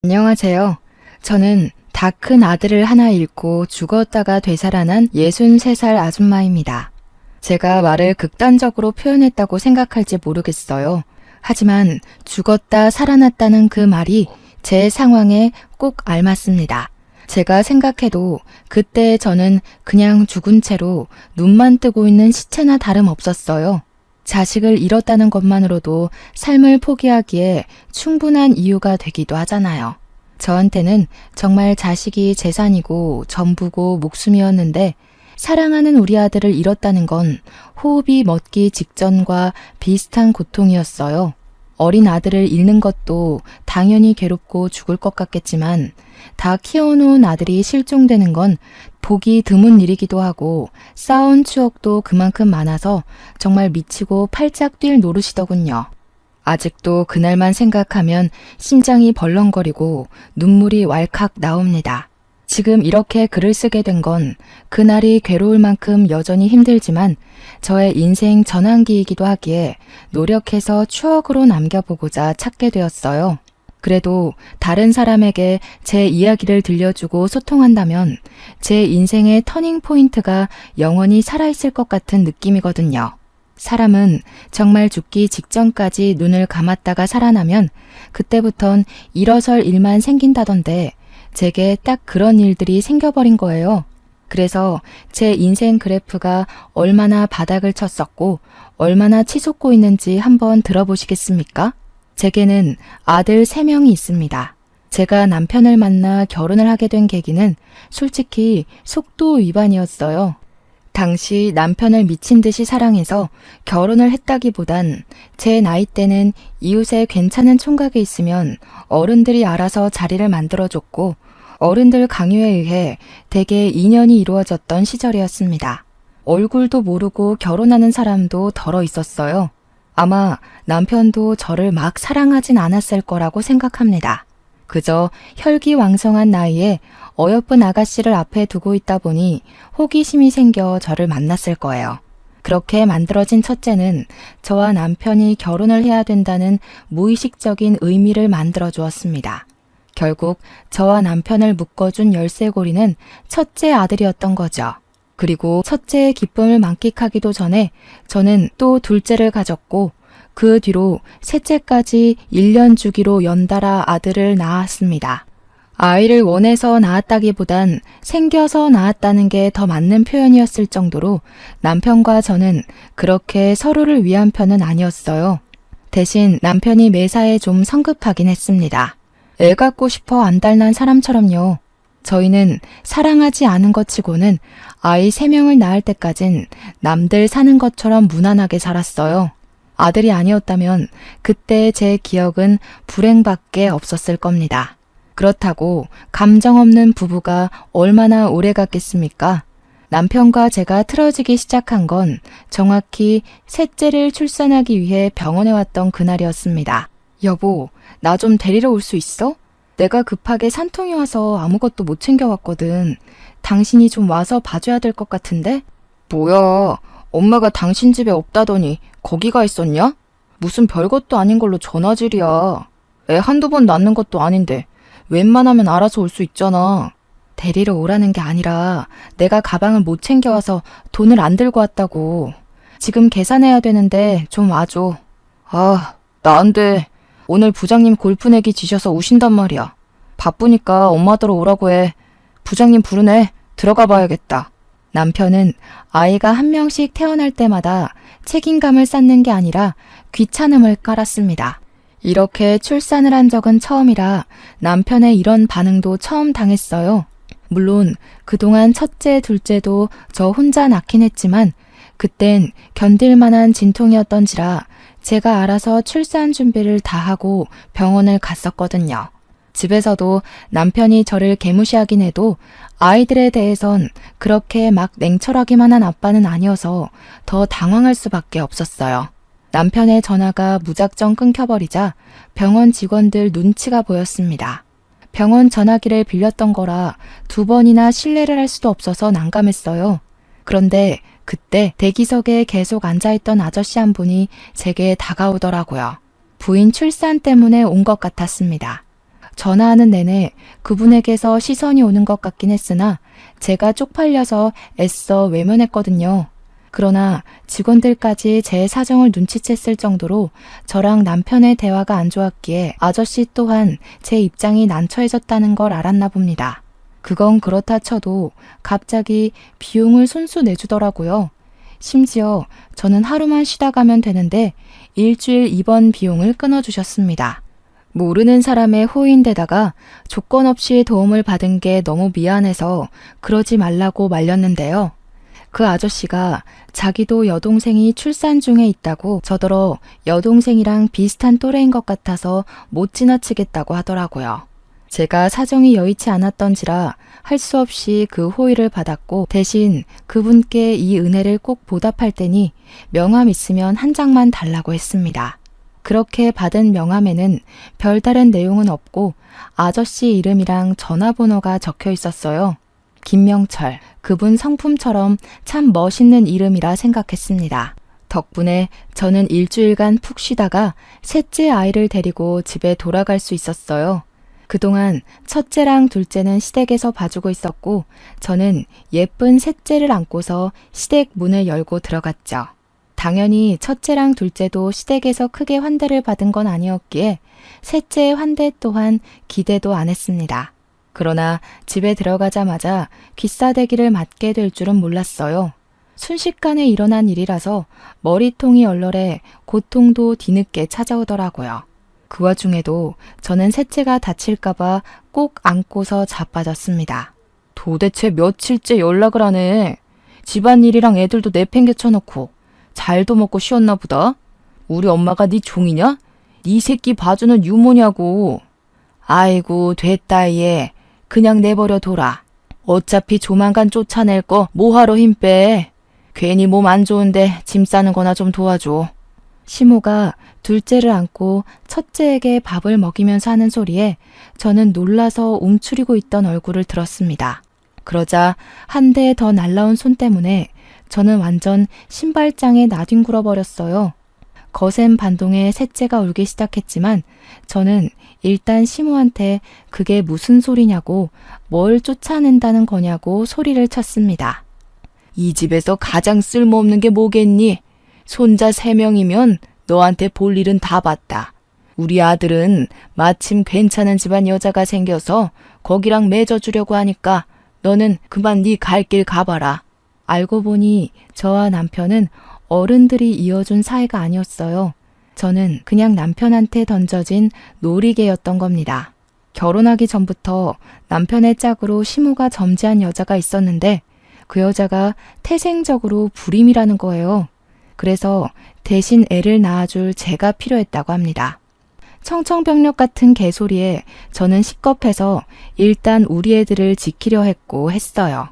안녕하세요. 저는 다 큰 아들을 하나 잃고 죽었다가 되살아난 63살 아줌마입니다. 제가 말을 극단적으로 표현했다고 생각할지 모르겠어요. 하지만 죽었다 살아났다는 그 말이 제 상황에 꼭 알맞습니다. 제가 생각해도 그때 저는 그냥 죽은 채로 눈만 뜨고 있는 시체나 다름없었어요. 자식을 잃었다는 것만으로도 삶을 포기하기에 충분한 이유가 되기도 하잖아요. 저한테는 정말 자식이 재산이고 전부고 목숨이었는데 사랑하는 우리 아들을 잃었다는 건 호흡이 멎기 직전과 비슷한 고통이었어요. 어린 아들을 잃는 것도 당연히 괴롭고 죽을 것 같겠지만 다 키워놓은 아들이 실종되는 건 보기 드문 일이기도 하고 쌓아온 추억도 그만큼 많아서 정말 미치고 팔짝 뛸 노릇이더군요. 아직도 그날만 생각하면 심장이 벌렁거리고 눈물이 왈칵 나옵니다. 지금 이렇게 글을 쓰게 된 건 그날이 괴로울 만큼 여전히 힘들지만 저의 인생 전환기이기도 하기에 노력해서 추억으로 남겨보고자 찾게 되었어요. 그래도 다른 사람에게 제 이야기를 들려주고 소통한다면 제 인생의 터닝 포인트가 영원히 살아있을 것 같은 느낌이거든요. 사람은 정말 죽기 직전까지 눈을 감았다가 살아나면 그때부턴 일어설 일만 생긴다던데 제게 딱 그런 일들이 생겨버린 거예요. 그래서 제 인생 그래프가 얼마나 바닥을 쳤었고 얼마나 치솟고 있는지 한번 들어보시겠습니까? 제게는 아들 3명이 있습니다. 제가 남편을 만나 결혼을 하게 된 계기는 솔직히 속도 위반이었어요. 당시 남편을 미친 듯이 사랑해서 결혼을 했다기보단 제 나이 때는 이웃에 괜찮은 총각이 있으면 어른들이 알아서 자리를 만들어줬고 어른들 강요에 의해 대개 인연이 이루어졌던 시절이었습니다. 얼굴도 모르고 결혼하는 사람도 덜어 있었어요. 아마 남편도 저를 막 사랑하진 않았을 거라고 생각합니다. 그저 혈기왕성한 나이에 어여쁜 아가씨를 앞에 두고 있다 보니 호기심이 생겨 저를 만났을 거예요. 그렇게 만들어진 첫째는 저와 남편이 결혼을 해야 된다는 무의식적인 의미를 만들어 주었습니다. 결국 저와 남편을 묶어준 열쇠고리는 첫째 아들이었던 거죠. 그리고 첫째의 기쁨을 만끽하기도 전에 저는 또 둘째를 가졌고 그 뒤로 셋째까지 1년 주기로 연달아 아들을 낳았습니다. 아이를 원해서 낳았다기보단 생겨서 낳았다는 게 더 맞는 표현이었을 정도로 남편과 저는 그렇게 서로를 위한 편은 아니었어요. 대신 남편이 매사에 좀 성급하긴 했습니다. 애 갖고 싶어 안달난 사람처럼요. 저희는 사랑하지 않은 것 치고는 아이 3명을 낳을 때까진 남들 사는 것처럼 무난하게 살았어요. 아들이 아니었다면 그때 제 기억은 불행밖에 없었을 겁니다. 그렇다고 감정 없는 부부가 얼마나 오래 갔겠습니까? 남편과 제가 틀어지기 시작한 건 정확히 셋째를 출산하기 위해 병원에 왔던 그날이었습니다. 여보, 나 좀 데리러 올 수 있어? 내가 급하게 산통이 와서 아무것도 못 챙겨왔거든. 당신이 좀 와서 봐줘야 될 것 같은데? 뭐야, 엄마가 당신 집에 없다더니 거기가 있었냐? 무슨 별것도 아닌 걸로 전화질이야. 애 한두 번 낳는 것도 아닌데 웬만하면 알아서 올 수 있잖아. 데리러 오라는 게 아니라 내가 가방을 못 챙겨와서 돈을 안 들고 왔다고. 지금 계산해야 되는데 좀 와줘. 아, 나 안 돼. 오늘 부장님 골프 내기 지셔서 우신단 말이야. 바쁘니까 엄마더러 오라고 해. 부장님 부르네. 들어가 봐야겠다. 남편은 아이가 한 명씩 태어날 때마다 책임감을 쌓는 게 아니라 귀찮음을 깔았습니다. 이렇게 출산을 한 적은 처음이라 남편의 이런 반응도 처음 당했어요. 물론 그동안 첫째, 둘째도 저 혼자 낳긴 했지만 그땐 견딜 만한 진통이었던지라 제가 알아서 출산 준비를 다 하고 병원을 갔었거든요. 집에서도 남편이 저를 개무시하긴 해도 아이들에 대해선 그렇게 막 냉철하기만 한 아빠는 아니어서 더 당황할 수밖에 없었어요. 남편의 전화가 무작정 끊겨버리자 병원 직원들 눈치가 보였습니다. 병원 전화기를 빌렸던 거라 2번이나 실례를 할 수도 없어서 난감했어요. 그런데 그때 대기석에 계속 앉아있던 아저씨 한 분이 제게 다가오더라고요. 부인 출산 때문에 온 것 같았습니다. 전화하는 내내 그분에게서 시선이 오는 것 같긴 했으나 제가 쪽팔려서 애써 외면했거든요. 그러나 직원들까지 제 사정을 눈치챘을 정도로 저랑 남편의 대화가 안 좋았기에 아저씨 또한 제 입장이 난처해졌다는 걸 알았나 봅니다. 그건 그렇다 쳐도 갑자기 비용을 손수 내주더라고요. 심지어 저는 하루만 쉬다 가면 되는데 일주일 입원 비용을 끊어주셨습니다. 모르는 사람의 호의인데다가 조건 없이 도움을 받은 게 너무 미안해서 그러지 말라고 말렸는데요. 그 아저씨가 자기도 여동생이 출산 중에 있다고 저더러 여동생이랑 비슷한 또래인 것 같아서 못 지나치겠다고 하더라고요. 제가 사정이 여의치 않았던지라 할 수 없이 그 호의를 받았고 대신 그분께 이 은혜를 꼭 보답할 테니 명함 있으면 한 장만 달라고 했습니다. 그렇게 받은 명함에는 별다른 내용은 없고 아저씨 이름이랑 전화번호가 적혀 있었어요. 김명철, 그분 성품처럼 참 멋있는 이름이라 생각했습니다. 덕분에 저는 일주일간 푹 쉬다가 셋째 아이를 데리고 집에 돌아갈 수 있었어요. 그동안 첫째랑 둘째는 시댁에서 봐주고 있었고 저는 예쁜 셋째를 안고서 시댁 문을 열고 들어갔죠. 당연히 첫째랑 둘째도 시댁에서 크게 환대를 받은 건 아니었기에 셋째의 환대 또한 기대도 안 했습니다. 그러나 집에 들어가자마자 귀싸대기를 맞게 될 줄은 몰랐어요. 순식간에 일어난 일이라서 머리통이 얼얼해 고통도 뒤늦게 찾아오더라고요. 그 와중에도 저는 셋째가 다칠까봐 꼭 안고서 자빠졌습니다. 도대체 며칠째 연락을 하네. 집안일이랑 애들도 내팽개쳐놓고 잘도 먹고 쉬었나 보다. 우리 엄마가 네 종이냐? 네 새끼 봐주는 유모냐고. 아이고 됐다 얘. 그냥 내버려 둬라. 어차피 조만간 쫓아낼 거 뭐하러 힘 빼. 괜히 몸 안 좋은데 짐 싸는 거나 좀 도와줘. 시모가 둘째를 안고 첫째에게 밥을 먹이면서 하는 소리에 저는 놀라서 움츠리고 있던 얼굴을 들었습니다. 그러자 한 대 더 날라온 손 때문에 저는 완전 신발장에 나뒹굴어 버렸어요. 거센 반동에 셋째가 울기 시작했지만 저는 일단 시모한테 그게 무슨 소리냐고 뭘 쫓아낸다는 거냐고 소리를 쳤습니다. 이 집에서 가장 쓸모없는 게 뭐겠니? 손자 3명이면 너한테 볼 일은 다 봤다. 우리 아들은 마침 괜찮은 집안 여자가 생겨서 거기랑 맺어주려고 하니까 너는 그만 네 갈 길 가봐라. 알고 보니 저와 남편은 어른들이 이어준 사이가 아니었어요. 저는 그냥 남편한테 던져진 놀이개였던 겁니다. 결혼하기 전부터 남편의 짝으로 시모가 점지한 여자가 있었는데 그 여자가 태생적으로 불임이라는 거예요. 그래서 대신 애를 낳아줄 제가 필요했다고 합니다. 청청병력 같은 개소리에 저는 식겁해서 일단 우리 애들을 지키려 했어요.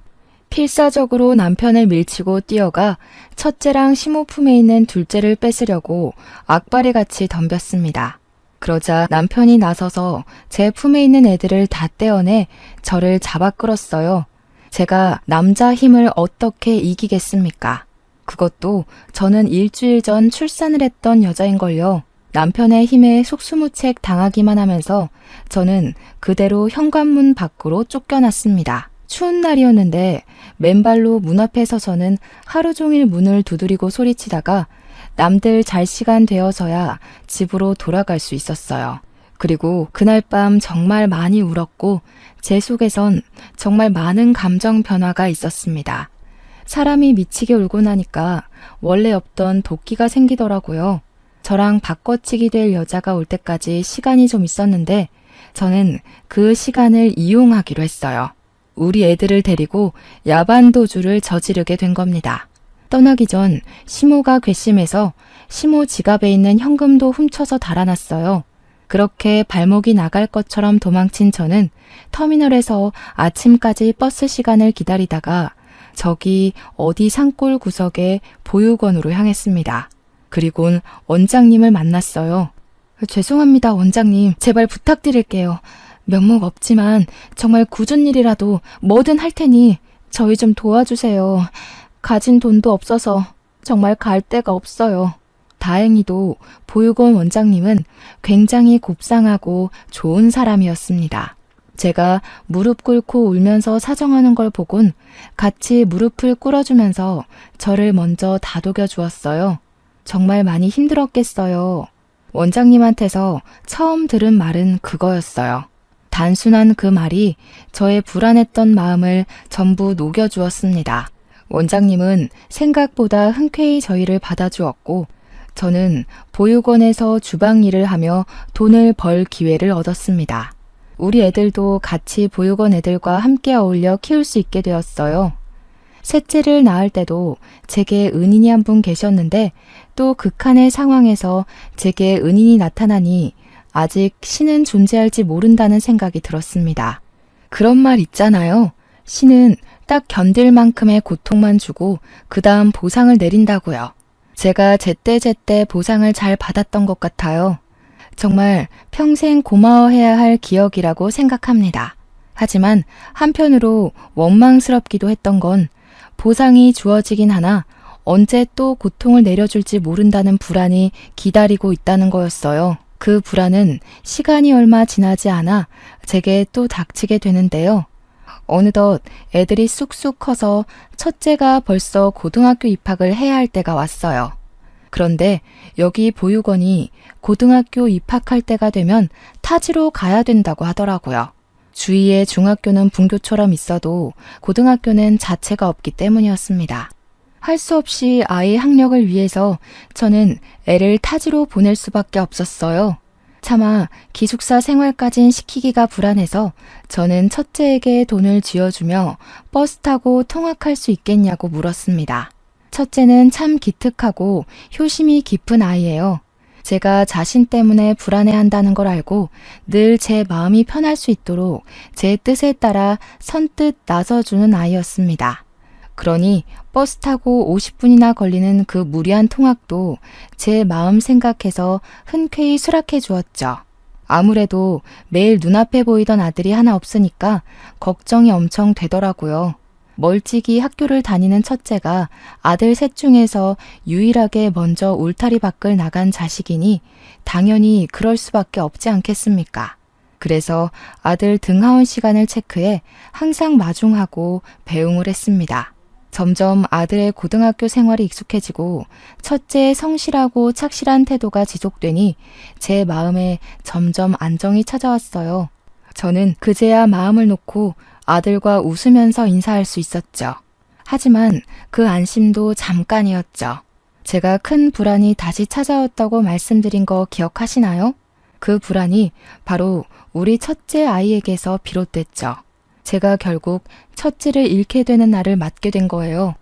필사적으로 남편을 밀치고 뛰어가 첫째랑 시모 품에 있는 둘째를 뺏으려고 악바리같이 덤볐습니다. 그러자 남편이 나서서 제 품에 있는 애들을 다 떼어내 저를 잡아 끌었어요. 제가 남자 힘을 어떻게 이기겠습니까? 그것도 저는 일주일 전 출산을 했던 여자인걸요. 남편의 힘에 속수무책 당하기만 하면서 저는 그대로 현관문 밖으로 쫓겨났습니다. 추운 날이었는데 맨발로 문 앞에 서서는 하루 종일 문을 두드리고 소리치다가 남들 잘 시간 되어서야 집으로 돌아갈 수 있었어요. 그리고 그날 밤 정말 많이 울었고 제 속에선 정말 많은 감정 변화가 있었습니다. 사람이 미치게 울고 나니까 원래 없던 도끼가 생기더라고요. 저랑 바꿔치기 될 여자가 올 때까지 시간이 좀 있었는데 저는 그 시간을 이용하기로 했어요. 우리 애들을 데리고 야반도주를 저지르게 된 겁니다. 떠나기 전 시모가 괘씸해서 시모 지갑에 있는 현금도 훔쳐서 달아났어요. 그렇게 발목이 나갈 것처럼 도망친 저는 터미널에서 아침까지 버스 시간을 기다리다가 저기 어디 산골 구석에 보육원으로 향했습니다. 그리곤 원장님을 만났어요. 죄송합니다, 원장님. 제발 부탁드릴게요. 면목 없지만 정말 굳은 일이라도 뭐든 할 테니 저희 좀 도와주세요. 가진 돈도 없어서 정말 갈 데가 없어요. 다행히도 보육원 원장님은 굉장히 곱상하고 좋은 사람이었습니다. 제가 무릎 꿇고 울면서 사정하는 걸 보곤 같이 무릎을 꿇어주면서 저를 먼저 다독여 주었어요. 정말 많이 힘들었겠어요. 원장님한테서 처음 들은 말은 그거였어요. 단순한 그 말이 저의 불안했던 마음을 전부 녹여주었습니다. 원장님은 생각보다 흔쾌히 저희를 받아주었고 저는 보육원에서 주방 일을 하며 돈을 벌 기회를 얻었습니다. 우리 애들도 같이 보육원 애들과 함께 어울려 키울 수 있게 되었어요. 셋째를 낳을 때도 제게 은인이 한 분 계셨는데 또 극한의 상황에서 제게 은인이 나타나니 아직 신은 존재할지 모른다는 생각이 들었습니다. 그런 말 있잖아요. 신은 딱 견딜 만큼의 고통만 주고 그 다음 보상을 내린다고요. 제가 제때제때 보상을 잘 받았던 것 같아요. 정말 평생 고마워해야 할 기억이라고 생각합니다. 하지만 한편으로 원망스럽기도 했던 건 보상이 주어지긴 하나 언제 또 고통을 내려줄지 모른다는 불안이 기다리고 있다는 거였어요. 그 불안은 시간이 얼마 지나지 않아 제게 또 닥치게 되는데요. 어느덧 애들이 쑥쑥 커서 첫째가 벌써 고등학교 입학을 해야 할 때가 왔어요. 그런데 여기 보육원이 고등학교 입학할 때가 되면 타지로 가야 된다고 하더라고요. 주위에 중학교는 분교처럼 있어도 고등학교는 자체가 없기 때문이었습니다. 할 수 없이 아이 학력을 위해서 저는 애를 타지로 보낼 수밖에 없었어요. 차마 기숙사 생활까진 시키기가 불안해서 저는 첫째에게 돈을 쥐어주며 버스 타고 통학할 수 있겠냐고 물었습니다. 첫째는 참 기특하고 효심이 깊은 아이예요. 제가 자신 때문에 불안해한다는 걸 알고 늘 제 마음이 편할 수 있도록 제 뜻에 따라 선뜻 나서주는 아이였습니다. 그러니 버스 타고 50분이나 걸리는 그 무리한 통학도 제 마음 생각해서 흔쾌히 수락해 주었죠. 아무래도 매일 눈앞에 보이던 아들이 하나 없으니까 걱정이 엄청 되더라고요. 멀찍이 학교를 다니는 첫째가 아들 셋 중에서 유일하게 먼저 울타리 밖을 나간 자식이니 당연히 그럴 수밖에 없지 않겠습니까? 그래서 아들 등하원 시간을 체크해 항상 마중하고 배웅을 했습니다. 점점 아들의 고등학교 생활이 익숙해지고 첫째의 성실하고 착실한 태도가 지속되니 제 마음에 점점 안정이 찾아왔어요. 저는 그제야 마음을 놓고 아들과 웃으면서 인사할 수 있었죠. 하지만 그 안심도 잠깐이었죠. 제가 큰 불안이 다시 찾아왔다고 말씀드린 거 기억하시나요? 그 불안이 바로 우리 첫째 아이에게서 비롯됐죠. 제가 결국 첫째를 잃게 되는 날을 맞게 된 거예요.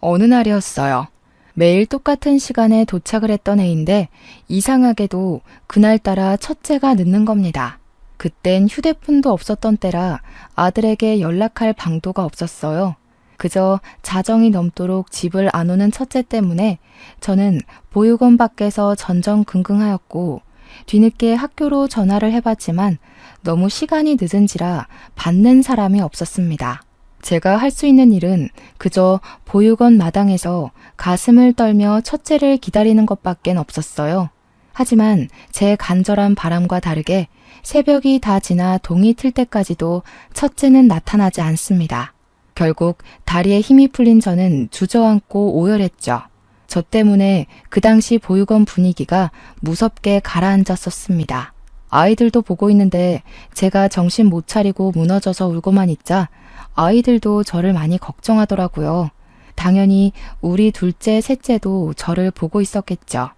어느 날이었어요. 매일 똑같은 시간에 도착을 했던 애인데 이상하게도 그날따라 첫째가 늦는 겁니다. 그땐 휴대폰도 없었던 때라 아들에게 연락할 방도가 없었어요. 그저 자정이 넘도록 집을 안 오는 첫째 때문에 저는 보육원 밖에서 전전긍긍하였고 뒤늦게 학교로 전화를 해봤지만 너무 시간이 늦은지라 받는 사람이 없었습니다. 제가 할 수 있는 일은 그저 보육원 마당에서 가슴을 떨며 첫째를 기다리는 것밖엔 없었어요. 하지만 제 간절한 바람과 다르게 새벽이 다 지나 동이 틀 때까지도 첫째는 나타나지 않습니다. 결국 다리에 힘이 풀린 저는 주저앉고 오열했죠. 저 때문에 그 당시 보육원 분위기가 무섭게 가라앉았었습니다. 아이들도 보고 있는데 제가 정신 못 차리고 무너져서 울고만 있자 아이들도 저를 많이 걱정하더라고요. 당연히 우리 둘째, 셋째도 저를 보고 있었겠죠.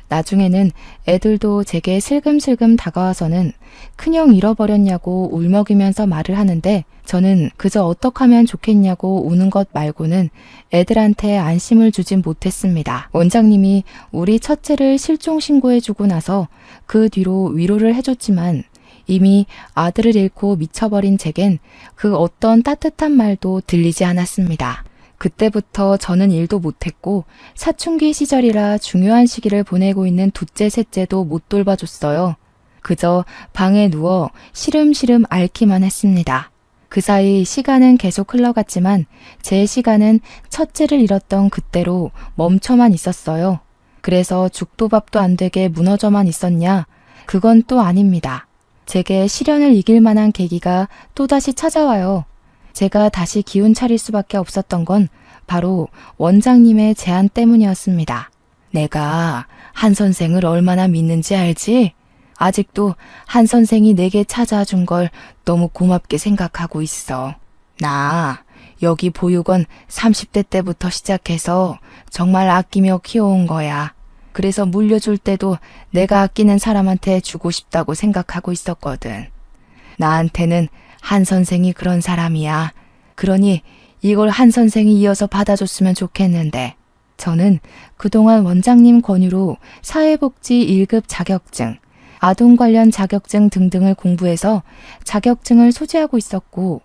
나중에는 애들도 제게 슬금슬금 다가와서는 큰형 잃어버렸냐고 울먹이면서 말을 하는데 저는 그저 어떡하면 좋겠냐고 우는 것 말고는 애들한테 안심을 주진 못했습니다. 원장님이 우리 첫째를 실종 신고해주고 나서 그 뒤로 위로를 해줬지만 이미 아들을 잃고 미쳐버린 제겐 그 어떤 따뜻한 말도 들리지 않았습니다. 그때부터 저는 일도 못했고 사춘기 시절이라 중요한 시기를 보내고 있는 둘째, 셋째도 못 돌봐줬어요. 그저 방에 누워 시름시름 앓기만 했습니다. 그 사이 시간은 계속 흘러갔지만 제 시간은 첫째를 잃었던 그때로 멈춰만 있었어요. 그래서 죽도 밥도 안 되게 무너져만 있었냐? 그건 또 아닙니다. 제게 시련을 이길 만한 계기가 또다시 찾아와요. 제가 다시 기운 차릴 수밖에 없었던 건 바로 원장님의 제안 때문이었습니다. 내가 한 선생을 얼마나 믿는지 알지? 아직도 한 선생이 내게 찾아준 걸 너무 고맙게 생각하고 있어. 나 여기 보육원 30대 때부터 시작해서 정말 아끼며 키워온 거야. 그래서 물려줄 때도 내가 아끼는 사람한테 주고 싶다고 생각하고 있었거든. 나한테는 한 선생이 그런 사람이야. 그러니 이걸 한 선생이 이어서 받아줬으면 좋겠는데, 저는 그동안 원장님 권유로 사회복지 1급 자격증, 아동 관련 자격증 등등을 공부해서 자격증을 소지하고 있었고,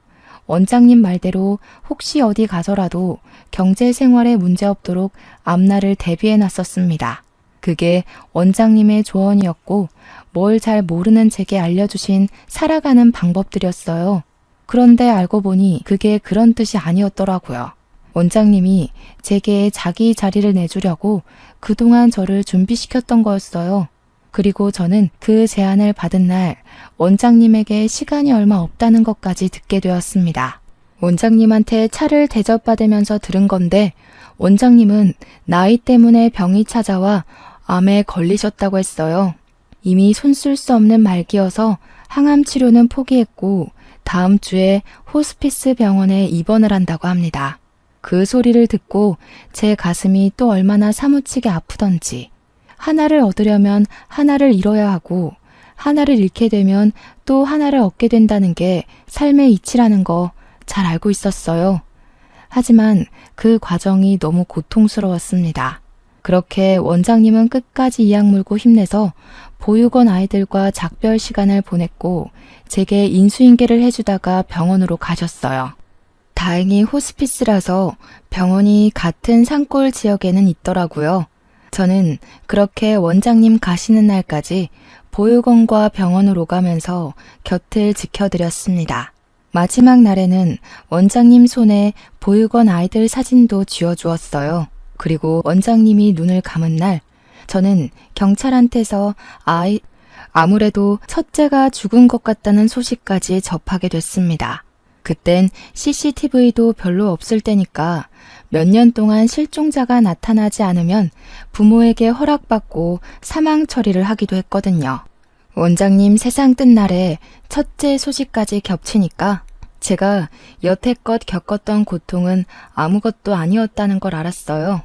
원장님 말대로 혹시 어디 가서라도 경제 생활에 문제 없도록 앞날을 대비해 놨었습니다. 그게 원장님의 조언이었고, 뭘 잘 모르는 제게 알려주신 살아가는 방법들이었어요. 그런데 알고 보니 그게 그런 뜻이 아니었더라고요. 원장님이 제게 자기 자리를 내주려고 그동안 저를 준비시켰던 거였어요. 그리고 저는 그 제안을 받은 날 원장님에게 시간이 얼마 없다는 것까지 듣게 되었습니다. 원장님한테 차를 대접받으면서 들은 건데, 원장님은 나이 때문에 병이 찾아와 암에 걸리셨다고 했어요. 이미 손쓸 수 없는 말기여서 항암 치료는 포기했고 다음 주에 호스피스 병원에 입원을 한다고 합니다. 그 소리를 듣고 제 가슴이 또 얼마나 사무치게 아프던지, 하나를 얻으려면 하나를 잃어야 하고 하나를 잃게 되면 또 하나를 얻게 된다는 게 삶의 이치라는 거 잘 알고 있었어요. 하지만 그 과정이 너무 고통스러웠습니다. 그렇게 원장님은 끝까지 이악 물고 힘내서 보육원 아이들과 작별 시간을 보냈고 제게 인수인계를 해주다가 병원으로 가셨어요. 다행히 호스피스라서 병원이 같은 산골 지역에는 있더라고요. 저는 그렇게 원장님 가시는 날까지 보육원과 병원을 오가면서 곁을 지켜드렸습니다. 마지막 날에는 원장님 손에 보육원 아이들 사진도 쥐어주었어요. 그리고 원장님이 눈을 감은 날, 저는 경찰한테서 아무래도 첫째가 죽은 것 같다는 소식까지 접하게 됐습니다. 그땐 CCTV도 별로 없을 때니까 몇 년 동안 실종자가 나타나지 않으면 부모에게 허락받고 사망 처리를 하기도 했거든요. 원장님 세상 뜬 날에 첫째 소식까지 겹치니까 제가 여태껏 겪었던 고통은 아무것도 아니었다는 걸 알았어요.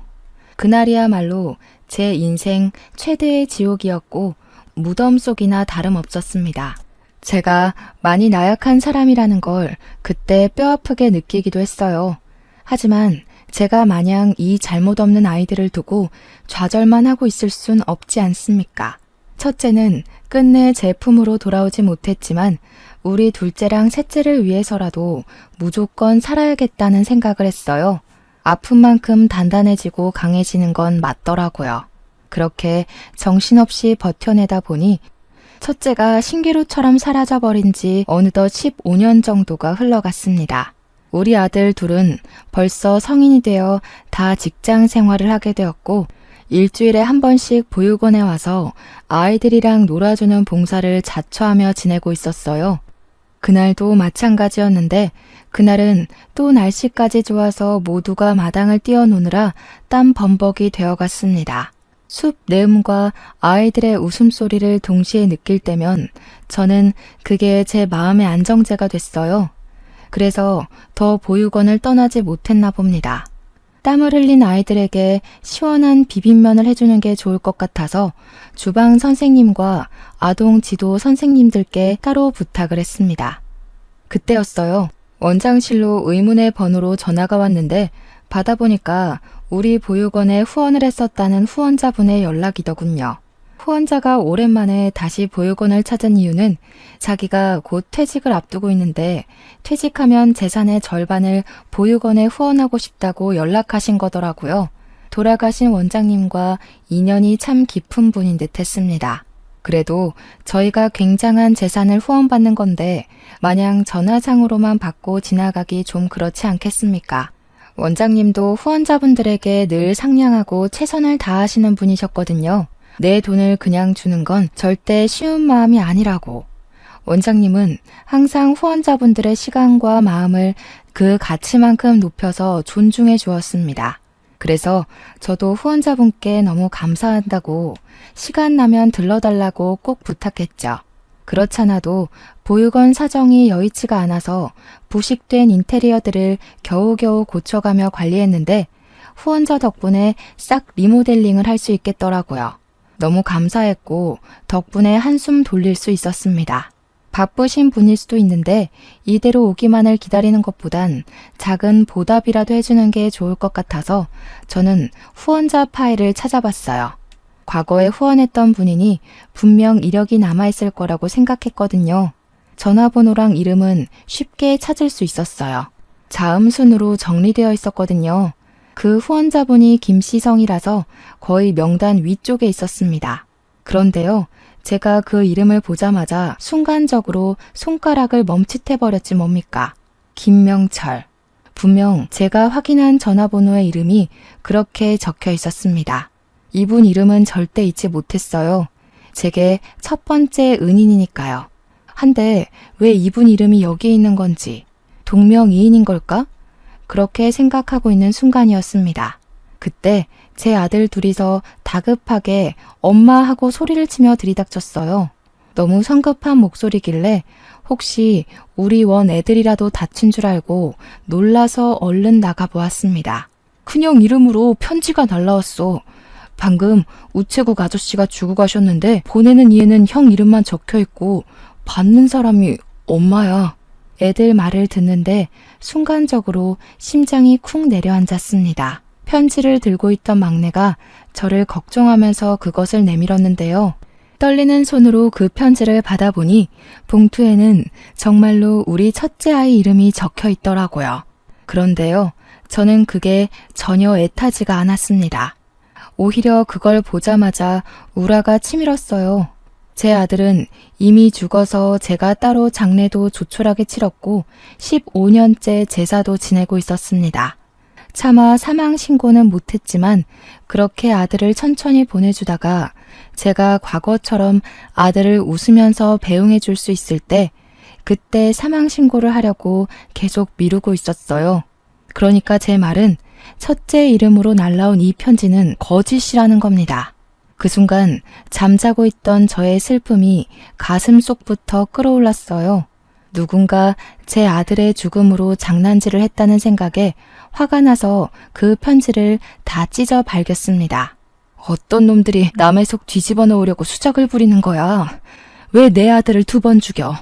그날이야말로 제 인생 최대의 지옥이었고 무덤 속이나 다름없었습니다. 제가 많이 나약한 사람이라는 걸 그때 뼈아프게 느끼기도 했어요. 하지만 제가 마냥 이 잘못 없는 아이들을 두고 좌절만 하고 있을 순 없지 않습니까? 첫째는 끝내 제 품으로 돌아오지 못했지만 우리 둘째랑 셋째를 위해서라도 무조건 살아야겠다는 생각을 했어요. 아픈 만큼 단단해지고 강해지는 건 맞더라고요. 그렇게 정신없이 버텨내다 보니 첫째가 신기루처럼 사라져버린 지 어느덧 15년 정도가 흘러갔습니다. 우리 아들 둘은 벌써 성인이 되어 다 직장 생활을 하게 되었고 일주일에 한 번씩 보육원에 와서 아이들이랑 놀아주는 봉사를 자처하며 지내고 있었어요. 그날도 마찬가지였는데 그날은 또 날씨까지 좋아서 모두가 마당을 뛰어노느라 땀 범벅이 되어갔습니다. 숲 내음과 아이들의 웃음소리를 동시에 느낄 때면 저는 그게 제 마음의 안정제가 됐어요. 그래서 더 보육원을 떠나지 못했나 봅니다. 땀을 흘린 아이들에게 시원한 비빔면을 해주는 게 좋을 것 같아서 주방 선생님과 아동 지도 선생님들께 따로 부탁을 했습니다. 그때였어요. 원장실로 의문의 번호로 전화가 왔는데 받아보니까 우리 보육원에 후원을 했었다는 후원자분의 연락이더군요. 후원자가 오랜만에 다시 보육원을 찾은 이유는 자기가 곧 퇴직을 앞두고 있는데 퇴직하면 재산의 절반을 보육원에 후원하고 싶다고 연락하신 거더라고요. 돌아가신 원장님과 인연이 참 깊은 분인 듯 했습니다. 그래도 저희가 굉장한 재산을 후원받는 건데 마냥 전화상으로만 받고 지나가기 좀 그렇지 않겠습니까? 원장님도 후원자분들에게 늘 상냥하고 최선을 다하시는 분이셨거든요. 내 돈을 그냥 주는 건 절대 쉬운 마음이 아니라고. 원장님은 항상 후원자분들의 시간과 마음을 그 가치만큼 높여서 존중해 주었습니다. 그래서 저도 후원자분께 너무 감사한다고 시간 나면 들러달라고 꼭 부탁했죠. 그렇잖아도 보육원 사정이 여의치가 않아서 부식된 인테리어들을 겨우겨우 고쳐가며 관리했는데 후원자 덕분에 싹 리모델링을 할 수 있겠더라고요. 너무 감사했고 덕분에 한숨 돌릴 수 있었습니다. 바쁘신 분일 수도 있는데 이대로 오기만을 기다리는 것보단 작은 보답이라도 해주는 게 좋을 것 같아서 저는 후원자 파일을 찾아봤어요. 과거에 후원했던 분이니 분명 이력이 남아있을 거라고 생각했거든요. 전화번호랑 이름은 쉽게 찾을 수 있었어요. 자음순으로 정리되어 있었거든요. 그 후원자분이 김씨성이라서 거의 명단 위쪽에 있었습니다. 그런데요, 제가 그 이름을 보자마자 순간적으로 손가락을 멈칫해버렸지 뭡니까? 김명철. 분명 제가 확인한 전화번호의 이름이 그렇게 적혀 있었습니다. 이분 이름은 절대 잊지 못했어요. 제게 첫 번째 은인이니까요. 한데 왜 이분 이름이 여기에 있는 건지, 동명이인인 걸까? 그렇게 생각하고 있는 순간이었습니다. 그때 제 아들 둘이서 다급하게 엄마 하고 소리를 치며 들이닥쳤어요. 너무 성급한 목소리길래 혹시 우리 원 애들이라도 다친 줄 알고 놀라서 얼른 나가보았습니다. 큰형 이름으로 편지가 날라왔어. 방금 우체국 아저씨가 주고 가셨는데 보내는 이에는 형 이름만 적혀있고 받는 사람이 엄마야. 애들 말을 듣는데 순간적으로 심장이 쿵 내려앉았습니다. 편지를 들고 있던 막내가 저를 걱정하면서 그것을 내밀었는데요. 떨리는 손으로 그 편지를 받아보니 봉투에는 정말로 우리 첫째 아이 이름이 적혀 있더라고요. 그런데요, 저는 그게 전혀 애타지가 않았습니다. 오히려 그걸 보자마자 우라가 치밀었어요. 제 아들은 이미 죽어서 제가 따로 장례도 조촐하게 치렀고 15년째 제사도 지내고 있었습니다. 차마 사망 신고는 못했지만 그렇게 아들을 천천히 보내주다가 제가 과거처럼 아들을 웃으면서 배웅해 줄 수 있을 때 그때 사망 신고를 하려고 계속 미루고 있었어요. 그러니까 제 말은 첫째 이름으로 날라온 이 편지는 거짓이라는 겁니다. 그 순간 잠자고 있던 저의 슬픔이 가슴 속부터 끌어올랐어요. 누군가 제 아들의 죽음으로 장난질을 했다는 생각에 화가 나서 그 편지를 다 찢어 발겼습니다. 어떤 놈들이 남의 속 뒤집어 놓으려고 수작을 부리는 거야. 왜 내 아들을 2번 죽여?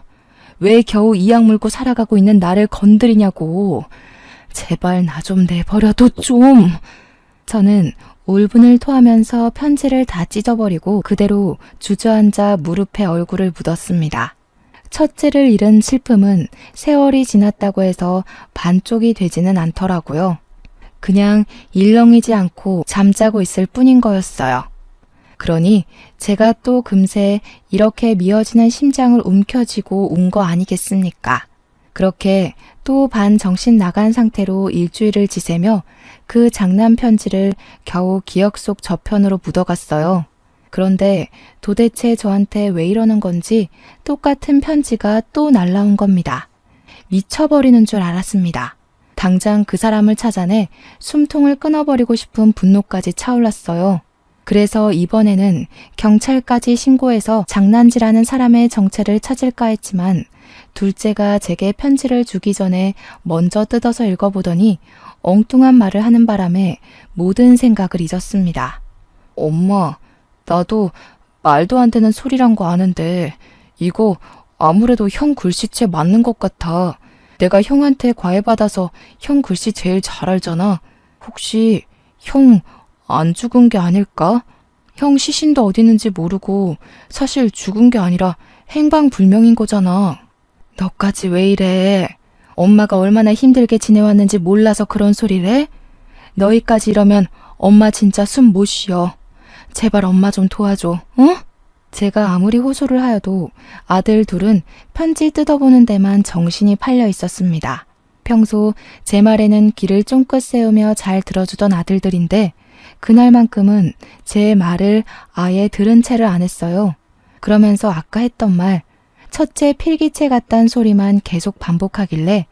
왜 겨우 이악 물고 살아가고 있는 나를 건드리냐고. 제발 나 좀 내버려둬 좀. 저는 울분을 토하면서 편지를 다 찢어버리고 그대로 주저앉아 무릎에 얼굴을 묻었습니다. 첫째를 잃은 슬픔은 세월이 지났다고 해서 반쪽이 되지는 않더라고요. 그냥 일렁이지 않고 잠자고 있을 뿐인 거였어요. 그러니 제가 또 금세 이렇게 미어지는 심장을 움켜쥐고 운 거 아니겠습니까? 그렇게 또 반 정신 나간 상태로 일주일을 지새며 그 장난 편지를 겨우 기억 속 저편으로 묻어갔어요. 그런데 도대체 저한테 왜 이러는 건지 똑같은 편지가 또 날라온 겁니다. 미쳐버리는 줄 알았습니다. 당장 그 사람을 찾아내 숨통을 끊어버리고 싶은 분노까지 차올랐어요. 그래서 이번에는 경찰까지 신고해서 장난질하는 사람의 정체를 찾을까 했지만 둘째가 제게 편지를 주기 전에 먼저 뜯어서 읽어보더니 엉뚱한 말을 하는 바람에 모든 생각을 잊었습니다. 엄마, 나도 말도 안 되는 소리란 거 아는데 이거 아무래도 형 글씨체 맞는 것 같아. 내가 형한테 과외받아서 형 글씨 제일 잘 알잖아. 혹시 형 안 죽은 게 아닐까? 형 시신도 어디 있는지 모르고 사실 죽은 게 아니라 행방불명인 거잖아. 너까지 왜 이래? 엄마가 얼마나 힘들게 지내왔는지 몰라서 그런 소리를 해? 너희까지 이러면 엄마 진짜 숨 못 쉬어. 제발 엄마 좀 도와줘, 응? 제가 아무리 호소를 하여도 아들 둘은 편지 뜯어보는 데만 정신이 팔려 있었습니다. 평소 제 말에는 귀를 쫑긋 세우며 잘 들어주던 아들들인데 그날만큼은 제 말을 아예 들은 채를 안 했어요. 그러면서 아까 했던 말, 첫째 필기체 같단 소리만 계속 반복하길래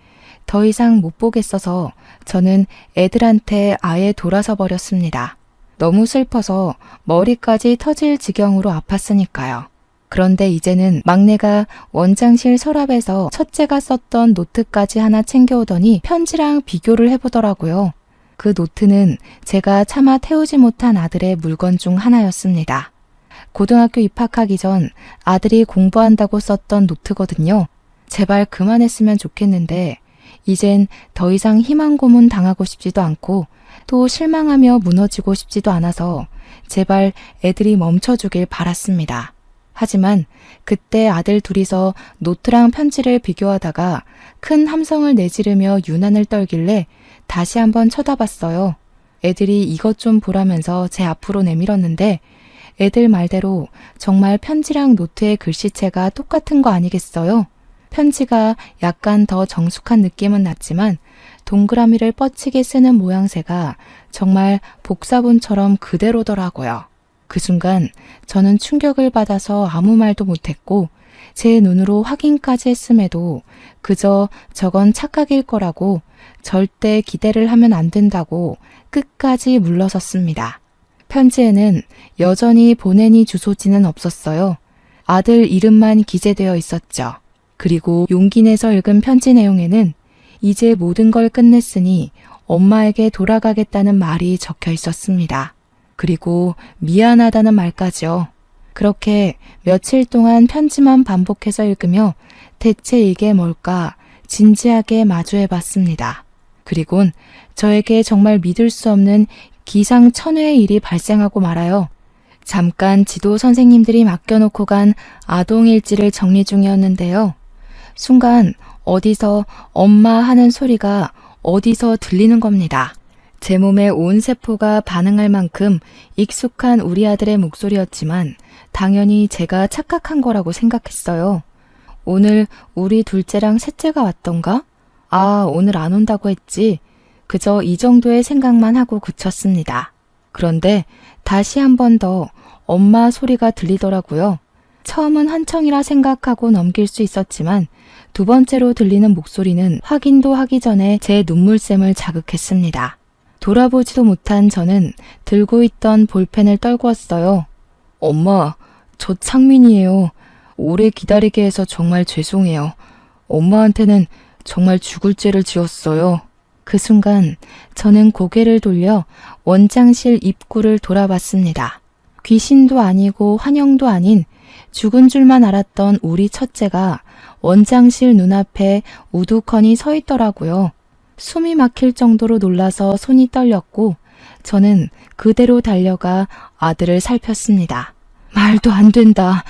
더 이상 못 보겠어서 저는 애들한테 아예 돌아서 버렸습니다. 너무 슬퍼서 머리까지 터질 지경으로 아팠으니까요. 그런데 이제는 막내가 원장실 서랍에서 첫째가 썼던 노트까지 하나 챙겨오더니 편지랑 비교를 해보더라고요. 그 노트는 제가 차마 태우지 못한 아들의 물건 중 하나였습니다. 고등학교 입학하기 전 아들이 공부한다고 썼던 노트거든요. 제발 그만했으면 좋겠는데 이젠 더 이상 희망 고문 당하고 싶지도 않고 또 실망하며 무너지고 싶지도 않아서 제발 애들이 멈춰주길 바랐습니다. 하지만 그때 아들 둘이서 노트랑 편지를 비교하다가 큰 함성을 내지르며 유난을 떨길래 다시 한번 쳐다봤어요. 애들이 이것 좀 보라면서 제 앞으로 내밀었는데 애들 말대로 정말 편지랑 노트의 글씨체가 똑같은 거 아니겠어요? 편지가 약간 더 정숙한 느낌은 났지만 동그라미를 뻗치게 쓰는 모양새가 정말 복사본처럼 그대로더라고요. 그 순간 저는 충격을 받아서 아무 말도 못했고 제 눈으로 확인까지 했음에도 그저 저건 착각일 거라고 절대 기대를 하면 안 된다고 끝까지 물러섰습니다. 편지에는 여전히 보내니 주소지는 없었어요. 아들 이름만 기재되어 있었죠. 그리고 용기 내서 읽은 편지 내용에는 이제 모든 걸 끝냈으니 엄마에게 돌아가겠다는 말이 적혀 있었습니다. 그리고 미안하다는 말까지요. 그렇게 며칠 동안 편지만 반복해서 읽으며 대체 이게 뭘까 진지하게 마주해 봤습니다. 그리곤 저에게 정말 믿을 수 없는 기상천외의 일이 발생하고 말아요. 잠깐 지도 선생님들이 맡겨놓고 간 아동일지를 정리 중이었는데요. 순간 어디서 엄마 하는 소리가 어디서 들리는 겁니다. 제 몸의 온 세포가 반응할 만큼 익숙한 우리 아들의 목소리였지만 당연히 제가 착각한 거라고 생각했어요. 오늘 우리 둘째랑 셋째가 왔던가? 아, 오늘 안 온다고 했지. 그저 이 정도의 생각만 하고 그쳤습니다. 그런데 다시 한 번 더 엄마 소리가 들리더라고요. 처음은 환청이라 생각하고 넘길 수 있었지만 두 번째로 들리는 목소리는 확인도 하기 전에 제 눈물샘을 자극했습니다. 돌아보지도 못한 저는 들고 있던 볼펜을 떨구었어요. 엄마, 저 창민이에요. 오래 기다리게 해서 정말 죄송해요. 엄마한테는 정말 죽을 죄를 지었어요. 그 순간 저는 고개를 돌려 원장실 입구를 돌아봤습니다. 귀신도 아니고 환영도 아닌 죽은 줄만 알았던 우리 첫째가 원장실 눈앞에 우두커니 서 있더라고요. 숨이 막힐 정도로 놀라서 손이 떨렸고 저는 그대로 달려가 아들을 살폈습니다. 말도 안 된다.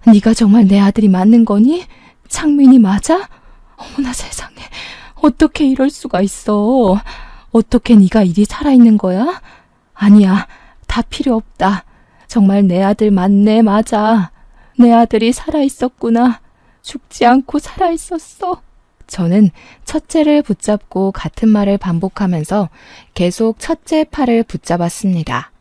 네가 정말 내 아들이 맞는 거니? 창민이 맞아? 어머나 세상에. 어떻게 이럴 수가 있어. 어떻게 네가 이리 살아있는 거야? 아니야. 다 필요 없다. 정말 내 아들 맞네. 맞아. 내 아들이 살아있었구나. 죽지 않고 살아있었어. 저는 첫째를 붙잡고 같은 말을 반복하면서 계속 첫째 팔을 붙잡았습니다.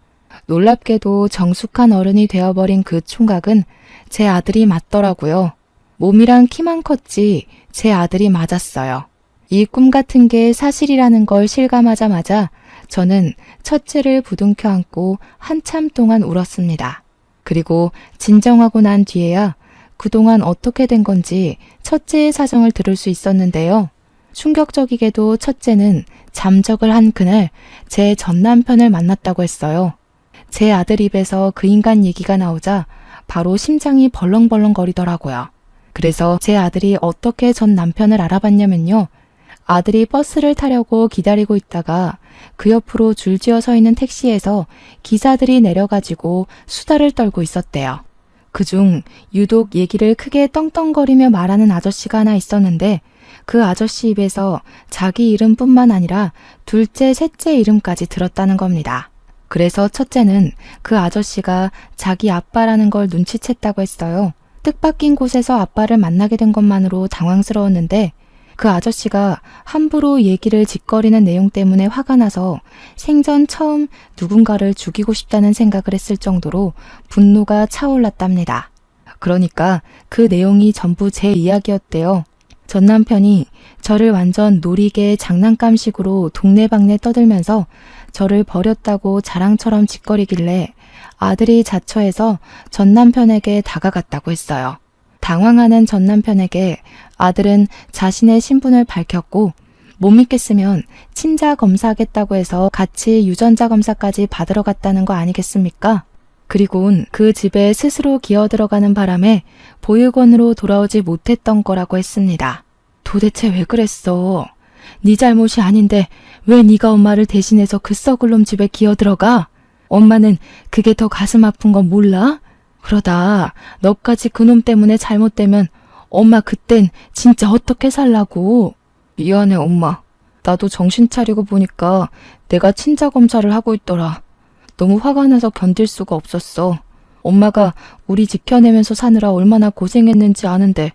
놀랍게도 정숙한 어른이 되어버린 그 총각은 제 아들이 맞더라고요. 몸이랑 키만 컸지 제 아들이 맞았어요. 이 꿈 같은 게 사실이라는 걸 실감하자마자 저는 첫째를 부둥켜 안고 한참 동안 울었습니다. 그리고 진정하고 난 뒤에야 그동안 어떻게 된 건지 첫째의 사정을 들을 수 있었는데요. 충격적이게도 첫째는 잠적을 한 그날 제 전 남편을 만났다고 했어요. 제 아들 입에서 그 인간 얘기가 나오자 바로 심장이 벌렁벌렁 거리더라고요. 그래서 제 아들이 어떻게 전 남편을 알아봤냐면요. 아들이 버스를 타려고 기다리고 있다가 그 옆으로 줄지어 서 있는 택시에서 기사들이 내려가지고 수다를 떨고 있었대요. 그중 유독 얘기를 크게 떵떵거리며 말하는 아저씨가 하나 있었는데 그 아저씨 입에서 자기 이름뿐만 아니라 둘째, 셋째 이름까지 들었다는 겁니다. 그래서 첫째는 그 아저씨가 자기 아빠라는 걸 눈치챘다고 했어요. 뜻밖인 곳에서 아빠를 만나게 된 것만으로 당황스러웠는데 그 아저씨가 함부로 얘기를 짓거리는 내용 때문에 화가 나서 생전 처음 누군가를 죽이고 싶다는 생각을 했을 정도로 분노가 차올랐답니다. 그러니까 그 내용이 전부 제 이야기였대요. 전 남편이 저를 완전 놀이개 장난감식으로 동네방네 떠들면서 저를 버렸다고 자랑처럼 짓거리길래 아들이 자처해서 전 남편에게 다가갔다고 했어요. 당황하는 전 남편에게 아들은 자신의 신분을 밝혔고 못 믿겠으면 친자 검사하겠다고 해서 같이 유전자 검사까지 받으러 갔다는 거 아니겠습니까? 그리고는 그 집에 스스로 기어들어가는 바람에 보육원으로 돌아오지 못했던 거라고 했습니다. 도대체 왜 그랬어? 네 잘못이 아닌데 왜 네가 엄마를 대신해서 그 썩을 놈 집에 기어들어가? 엄마는 그게 더 가슴 아픈 건 몰라? 그러다 너까지 그놈 때문에 잘못되면 엄마 그땐 진짜 어떻게 살라고? 미안해 엄마. 나도 정신 차리고 보니까 내가 친자 검사를 하고 있더라. 너무 화가 나서 견딜 수가 없었어. 엄마가 우리 지켜내면서 사느라 얼마나 고생했는지 아는데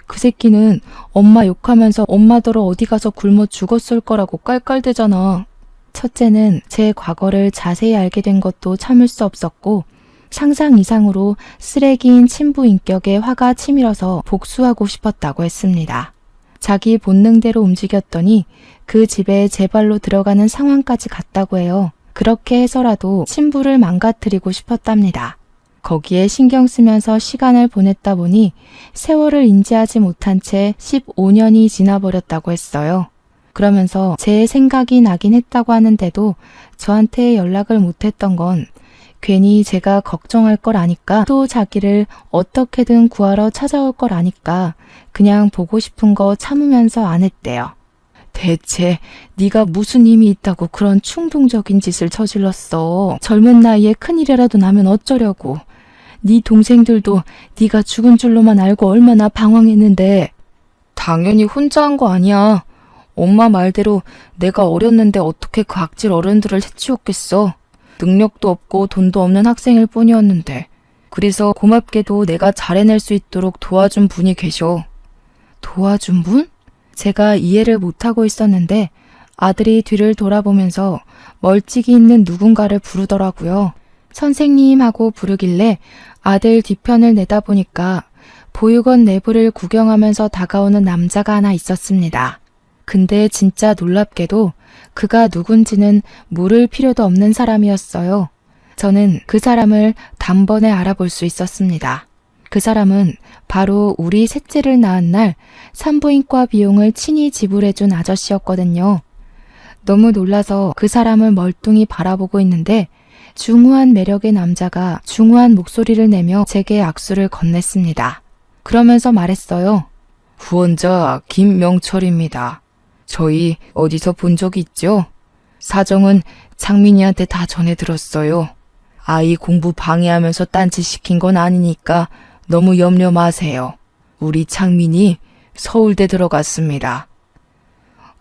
그 새끼는 엄마 욕하면서 엄마더러 어디 가서 굶어 죽었을 거라고 깔깔대잖아. 첫째는 제 과거를 자세히 알게 된 것도 참을 수 없었고 상상 이상으로 쓰레기인 친부 인격에 화가 치밀어서 복수하고 싶었다고 했습니다. 자기 본능대로 움직였더니 그 집에 제 발로 들어가는 상황까지 갔다고 해요. 그렇게 해서라도 친부를 망가뜨리고 싶었답니다. 거기에 신경 쓰면서 시간을 보냈다 보니 세월을 인지하지 못한 채 15년이 지나버렸다고 했어요. 그러면서 제 생각이 나긴 했다고 하는데도 저한테 연락을 못했던 건 괜히 제가 걱정할 걸 아니까 또 자기를 어떻게든 구하러 찾아올 걸 아니까 그냥 보고 싶은 거 참으면서 안 했대요. 대체 네가 무슨 힘이 있다고 그런 충동적인 짓을 저질렀어. 젊은 나이에 큰일이라도 나면 어쩌려고. 네 동생들도 네가 죽은 줄로만 알고 얼마나 방황했는데. 당연히 혼자 한 거 아니야. 엄마 말대로 내가 어렸는데 어떻게 그 악질 어른들을 해치웠겠어. 능력도 없고 돈도 없는 학생일 뿐이었는데. 그래서 고맙게도 내가 잘 해낼 수 있도록 도와준 분이 계셔. 도와준 분? 제가 이해를 못하고 있었는데 아들이 뒤를 돌아보면서 멀찍이 있는 누군가를 부르더라고요. 선생님 하고 부르길래 아들 뒤편을 내다보니까 보육원 내부를 구경하면서 다가오는 남자가 하나 있었습니다. 근데 진짜 놀랍게도 그가 누군지는 물을 필요도 없는 사람이었어요. 저는 그 사람을 단번에 알아볼 수 있었습니다. 그 사람은 바로 우리 셋째를 낳은 날 산부인과 비용을 친히 지불해준 아저씨였거든요. 너무 놀라서 그 사람을 멀뚱히 바라보고 있는데 중후한 매력의 남자가 중후한 목소리를 내며 제게 악수를 건넸습니다. 그러면서 말했어요. 후원자 김명철입니다. 저희 어디서 본 적 있죠? 사정은 창민이한테 다 전해 들었어요. 아이 공부 방해하면서 딴짓 시킨 건 아니니까 너무 염려 마세요. 우리 창민이 서울대 들어갔습니다.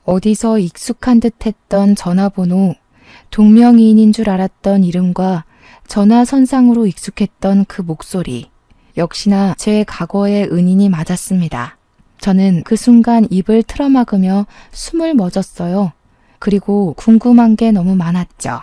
어디서 익숙한 듯 했던 전화번호, 동명이인인 줄 알았던 이름과 전화선상으로 익숙했던 그 목소리. 역시나 제 과거의 은인이 맞았습니다. 저는 그 순간 입을 틀어막으며 숨을 멎었어요. 그리고 궁금한 게 너무 많았죠.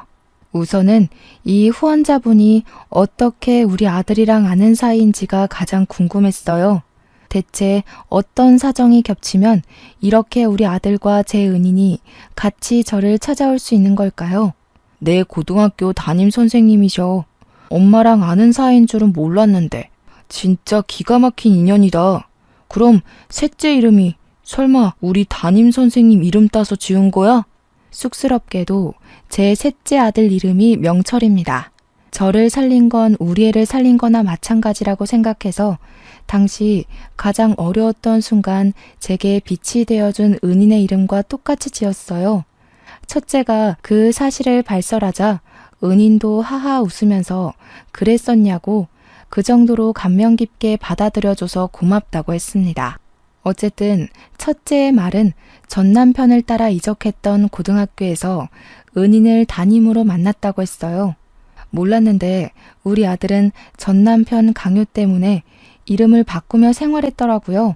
우선은 이 후원자분이 어떻게 우리 아들이랑 아는 사이인지가 가장 궁금했어요. 대체 어떤 사정이 겹치면 이렇게 우리 아들과 제 은인이 같이 저를 찾아올 수 있는 걸까요? 내 고등학교 담임 선생님이셔. 엄마랑 아는 사이인 줄은 몰랐는데 진짜 기가 막힌 인연이다. 그럼 셋째 이름이 설마 우리 담임 선생님 이름 따서 지은 거야? 쑥스럽게도 제 셋째 아들 이름이 명철입니다. 저를 살린 건 우리 애를 살린 거나 마찬가지라고 생각해서 당시 가장 어려웠던 순간 제게 빛이 되어준 은인의 이름과 똑같이 지었어요. 첫째가 그 사실을 발설하자 은인도 하하 웃으면서 그랬었냐고 그 정도로 감명 깊게 받아들여줘서 고맙다고 했습니다. 어쨌든 첫째의 말은 전 남편을 따라 이적했던 고등학교에서 은인을 담임으로 만났다고 했어요. 몰랐는데 우리 아들은 전 남편 강요 때문에 이름을 바꾸며 생활했더라고요.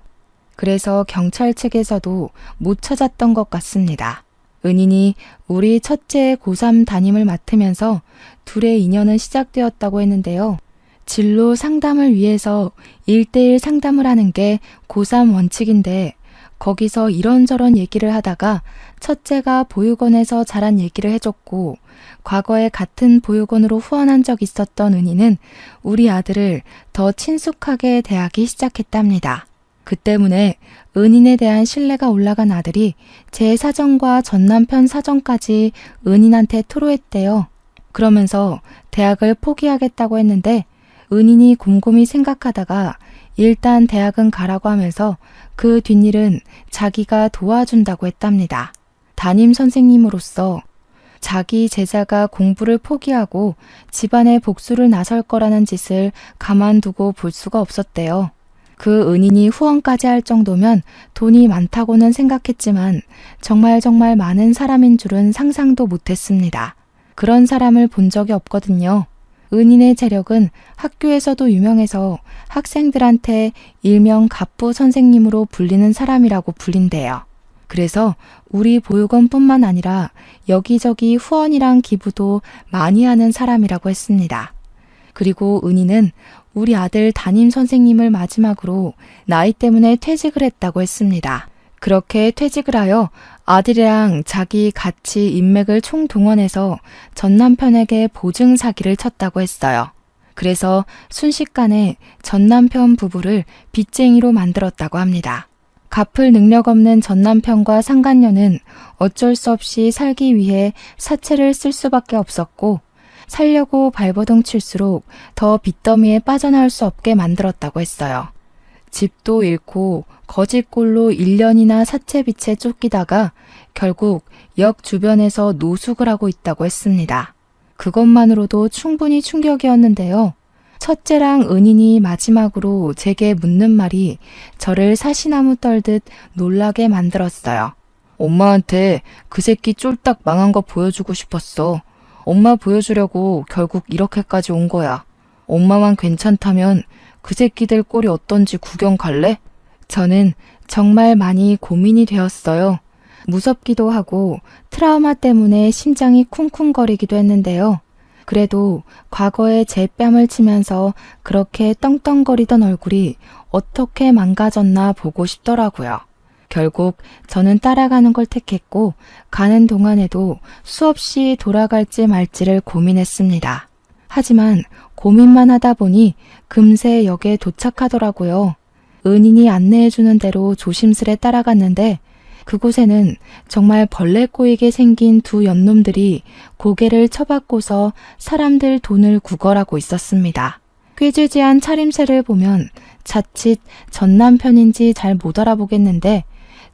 그래서 경찰 측에서도 못 찾았던 것 같습니다. 은인이 우리 첫째의 고3 담임을 맡으면서 둘의 인연은 시작되었다고 했는데요. 진로 상담을 위해서 1대1 상담을 하는 게 고3 원칙인데 거기서 이런저런 얘기를 하다가 첫째가 보육원에서 자란 얘기를 해줬고 과거에 같은 보육원으로 후원한 적 있었던 은희는 우리 아들을 더 친숙하게 대하기 시작했답니다. 그 때문에 은인에 대한 신뢰가 올라간 아들이 제 사정과 전 남편 사정까지 은인한테 토로했대요. 그러면서 대학을 포기하겠다고 했는데 은인이 곰곰이 생각하다가 일단 대학은 가라고 하면서 그 뒷일은 자기가 도와준다고 했답니다. 담임 선생님으로서 자기 제자가 공부를 포기하고 집안의 복수를 나설 거라는 짓을 가만두고 볼 수가 없었대요. 그 은인이 후원까지 할 정도면 돈이 많다고는 생각했지만 정말 많은 사람인 줄은 상상도 못했습니다. 그런 사람을 본 적이 없거든요. 은인의 재력은 학교에서도 유명해서 학생들한테 일명 갑부 선생님으로 불리는 사람이라고 불린대요. 그래서 우리 보육원뿐만 아니라 여기저기 후원이랑 기부도 많이 하는 사람이라고 했습니다. 그리고 은희는 우리 아들 담임 선생님을 마지막으로 나이 때문에 퇴직을 했다고 했습니다. 그렇게 퇴직을 하여 아들이랑 자기 같이 인맥을 총동원해서 전 남편에게 보증 사기를 쳤다고 했어요. 그래서 순식간에 전 남편 부부를 빚쟁이로 만들었다고 합니다. 갚을 능력 없는 전 남편과 상간녀는 어쩔 수 없이 살기 위해 사채를 쓸 수밖에 없었고 살려고 발버둥 칠수록 더 빚더미에 빠져나올 수 없게 만들었다고 했어요. 집도 잃고 거짓골로 1년이나 사채빚에 쫓기다가 결국 역 주변에서 노숙을 하고 있다고 했습니다. 그것만으로도 충분히 충격이었는데요. 첫째랑 은인이 마지막으로 제게 묻는 말이 저를 사시나무 떨듯 놀라게 만들었어요. 엄마한테 그 새끼 쫄딱 망한 거 보여주고 싶었어. 엄마 보여주려고 결국 이렇게까지 온 거야. 엄마만 괜찮다면 그 새끼들 꼴이 어떤지 구경 갈래? 저는 정말 많이 고민이 되었어요. 무섭기도 하고 트라우마 때문에 심장이 쿵쿵거리기도 했는데요. 그래도 과거에 제 뺨을 치면서 그렇게 떵떵거리던 얼굴이 어떻게 망가졌나 보고 싶더라고요. 결국 저는 따라가는 걸 택했고 가는 동안에도 수없이 돌아갈지 말지를 고민했습니다. 하지만 고민만 하다 보니 금세 역에 도착하더라고요. 은인이 안내해주는 대로 조심스레 따라갔는데 그곳에는 정말 벌레 꼬이게 생긴 두 연놈들이 고개를 쳐박고서 사람들 돈을 구걸하고 있었습니다. 꾀지지한 차림새를 보면 자칫 전 남편인지 잘 못 알아보겠는데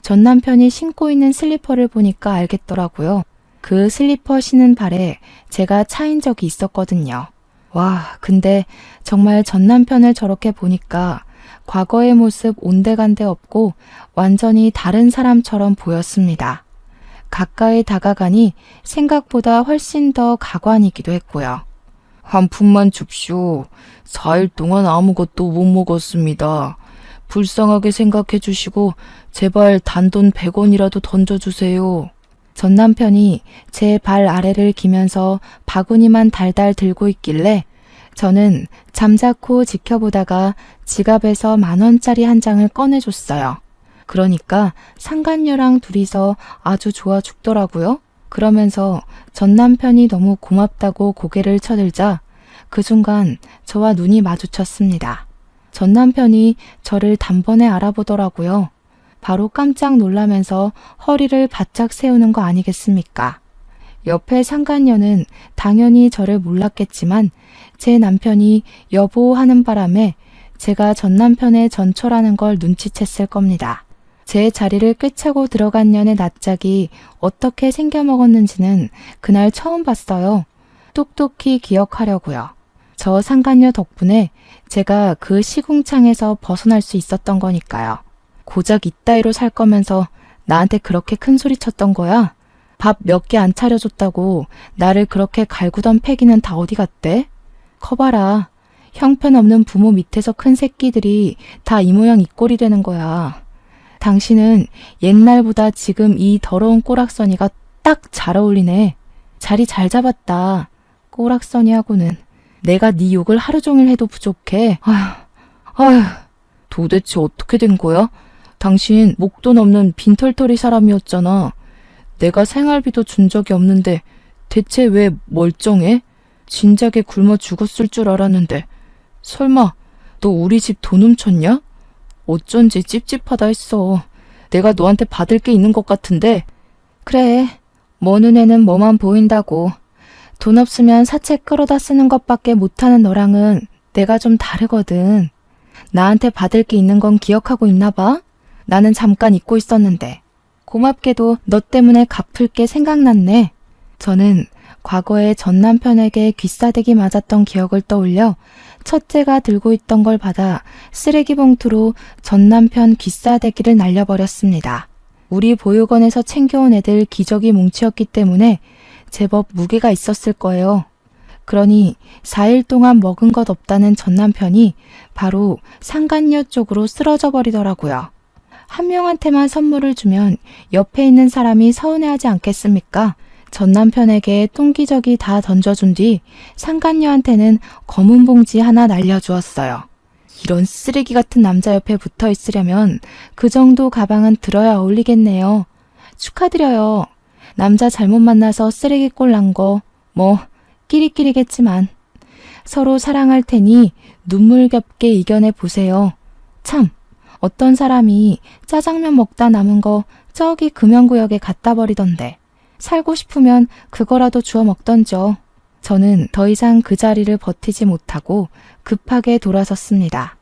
전 남편이 신고 있는 슬리퍼를 보니까 알겠더라고요. 그 슬리퍼 신은 발에 제가 차인 적이 있었거든요. 와, 근데 정말 전 남편을 저렇게 보니까 과거의 모습 온데간데 없고 완전히 다른 사람처럼 보였습니다. 가까이 다가가니 생각보다 훨씬 더 가관이기도 했고요. 한 푼만 줍쇼. 4일 동안 아무것도 못 먹었습니다. 불쌍하게 생각해 주시고 제발 단돈 100원이라도 던져주세요. 전 남편이 제 발 아래를 기면서 바구니만 달달 들고 있길래 저는 잠자코 지켜보다가 지갑에서 10,000원짜리 한 장을 꺼내줬어요. 그러니까 상간녀랑 둘이서 아주 좋아 죽더라고요. 그러면서 전 남편이 너무 고맙다고 고개를 쳐들자 그 순간 저와 눈이 마주쳤습니다. 전 남편이 저를 단번에 알아보더라고요. 바로 깜짝 놀라면서 허리를 바짝 세우는 거 아니겠습니까? 옆에 상간녀는 당연히 저를 몰랐겠지만 제 남편이 여보 하는 바람에 제가 전 남편의 전처라는 걸 눈치챘을 겁니다. 제 자리를 꿰차고 들어간 년의 낯짝이 어떻게 생겨먹었는지는 그날 처음 봤어요. 똑똑히 기억하려고요. 저 상간녀 덕분에 제가 그 시궁창에서 벗어날 수 있었던 거니까요. 고작 이따위로 살 거면서 나한테 그렇게 큰 소리 쳤던 거야? 밥 몇 개 안 차려줬다고 나를 그렇게 갈구던 패기는 다 어디 갔대? 커봐라. 형편없는 부모 밑에서 큰 새끼들이 다 이 모양 이 꼴이 되는 거야. 당신은 옛날보다 지금 이 더러운 꼬락서니가 딱 잘 어울리네. 자리 잘 잡았다. 꼬락서니하고는 내가 네 욕을 하루 종일 해도 부족해. 아휴, 도대체 어떻게 된 거야? 당신 목돈 없는 빈털터리 사람이었잖아. 내가 생활비도 준 적이 없는데 대체 왜 멀쩡해? 진작에 굶어 죽었을 줄 알았는데. 설마 너 우리 집 돈 훔쳤냐? 어쩐지 찝찝하다 했어. 내가 너한테 받을 게 있는 것 같은데. 그래, 뭐 눈에는 뭐만 보인다고. 돈 없으면 사채 끌어다 쓰는 것밖에 못하는 너랑은 내가 좀 다르거든. 나한테 받을 게 있는 건 기억하고 있나 봐? 나는 잠깐 잊고 있었는데. 고맙게도 너 때문에 갚을 게 생각났네. 저는 과거에 전 남편에게 귀싸대기 맞았던 기억을 떠올려 첫째가 들고 있던 걸 받아 쓰레기 봉투로 전 남편 귀싸대기를 날려버렸습니다. 우리 보육원에서 챙겨온 애들 기저귀 뭉치였기 때문에 제법 무게가 있었을 거예요. 그러니 4일 동안 먹은 것 없다는 전 남편이 바로 상간녀 쪽으로 쓰러져 버리더라고요. 한 명한테만 선물을 주면 옆에 있는 사람이 서운해하지 않겠습니까? 전 남편에게 똥기저귀 다 던져준 뒤 상간녀한테는 검은 봉지 하나 날려주었어요. 이런 쓰레기 같은 남자 옆에 붙어 있으려면 그 정도 가방은 들어야 어울리겠네요. 축하드려요. 남자 잘못 만나서 쓰레기꼴 난 거 뭐 끼리끼리겠지만 서로 사랑할 테니 눈물겹게 이겨내 보세요. 참, 어떤 사람이 짜장면 먹다 남은 거 저기 금연구역에 갖다 버리던데. 살고 싶으면 그거라도 주워 먹던죠. 저는 더 이상 그 자리를 버티지 못하고 급하게 돌아섰습니다.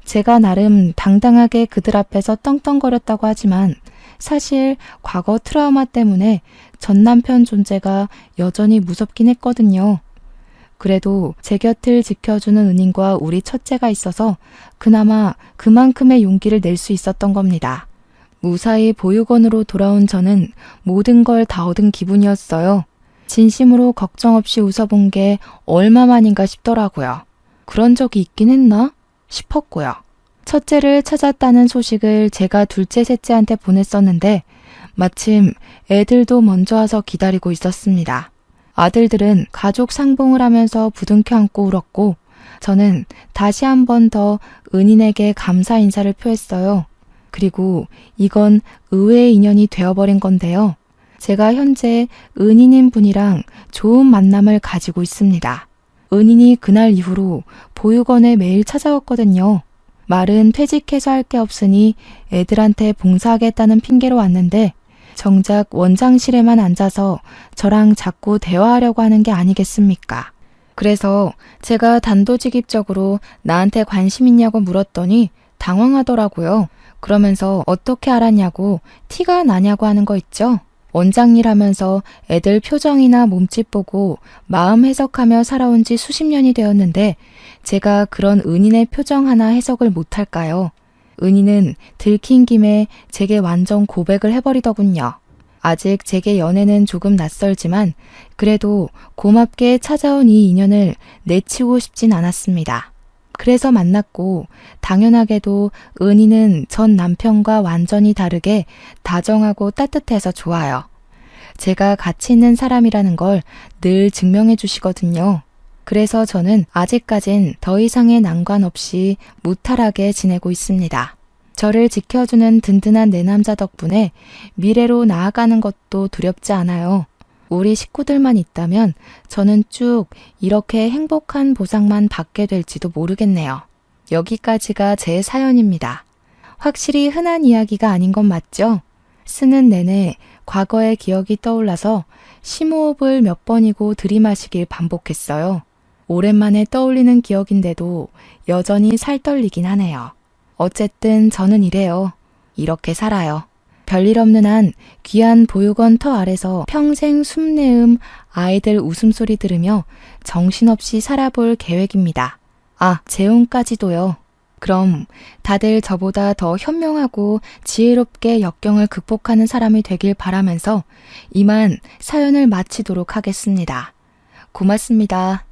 제가 나름 당당하게 그들 앞에서 떵떵거렸다고 하지만 사실 과거 트라우마 때문에 전 남편 존재가 여전히 무섭긴 했거든요. 그래도 제 곁을 지켜주는 은인과 우리 첫째가 있어서 그나마 그만큼의 용기를 낼 수 있었던 겁니다. 무사히 보육원으로 돌아온 저는 모든 걸 다 얻은 기분이었어요. 진심으로 걱정 없이 웃어본 게 얼마만인가 싶더라고요. 그런 적이 있긴 했나 싶었고요. 첫째를 찾았다는 소식을 제가 둘째, 셋째한테 보냈었는데 마침 애들도 먼저 와서 기다리고 있었습니다. 아들들은 가족 상봉을 하면서 부둥켜 안고 울었고 저는 다시 한 번 더 은인에게 감사 인사를 표했어요. 그리고 이건 의외의 인연이 되어버린 건데요. 제가 현재 은인인 분이랑 좋은 만남을 가지고 있습니다. 은인이 그날 이후로 보육원에 매일 찾아왔거든요. 말은 퇴직해서 할 게 없으니 애들한테 봉사하겠다는 핑계로 왔는데 정작 원장실에만 앉아서 저랑 자꾸 대화하려고 하는 게 아니겠습니까? 그래서 제가 단도직입적으로 나한테 관심 있냐고 물었더니 당황하더라고요. 그러면서 어떻게 알았냐고 티가 나냐고 하는 거 있죠? 원장일 하면서 애들 표정이나 몸짓 보고 마음 해석하며 살아온 지 수십 년이 되었는데 제가 그런 은인의 표정 하나 해석을 못할까요? 은인은 들킨 김에 제게 완전 고백을 해버리더군요. 아직 제게 연애는 조금 낯설지만 그래도 고맙게 찾아온 이 인연을 내치우고 싶진 않았습니다. 그래서 만났고 당연하게도 은희는 전 남편과 완전히 다르게 다정하고 따뜻해서 좋아요. 제가 가치 있는 사람이라는 걸 늘 증명해 주시거든요. 그래서 저는 아직까진 더 이상의 난관 없이 무탈하게 지내고 있습니다. 저를 지켜주는 든든한 내 남자 덕분에 미래로 나아가는 것도 두렵지 않아요. 우리 식구들만 있다면 저는 쭉 이렇게 행복한 보상만 받게 될지도 모르겠네요. 여기까지가 제 사연입니다. 확실히 흔한 이야기가 아닌 건 맞죠? 쓰는 내내 과거의 기억이 떠올라서 심호흡을 몇 번이고 들이마시길 반복했어요. 오랜만에 떠올리는 기억인데도 여전히 살떨리긴 하네요. 어쨌든 저는 이래요. 이렇게 살아요. 별일 없는 한 귀한 보육원 터 아래서 평생 숨내음 아이들 웃음소리 들으며 정신없이 살아볼 계획입니다. 아, 재혼까지도요. 그럼 다들 저보다 더 현명하고 지혜롭게 역경을 극복하는 사람이 되길 바라면서 이만 사연을 마치도록 하겠습니다. 고맙습니다.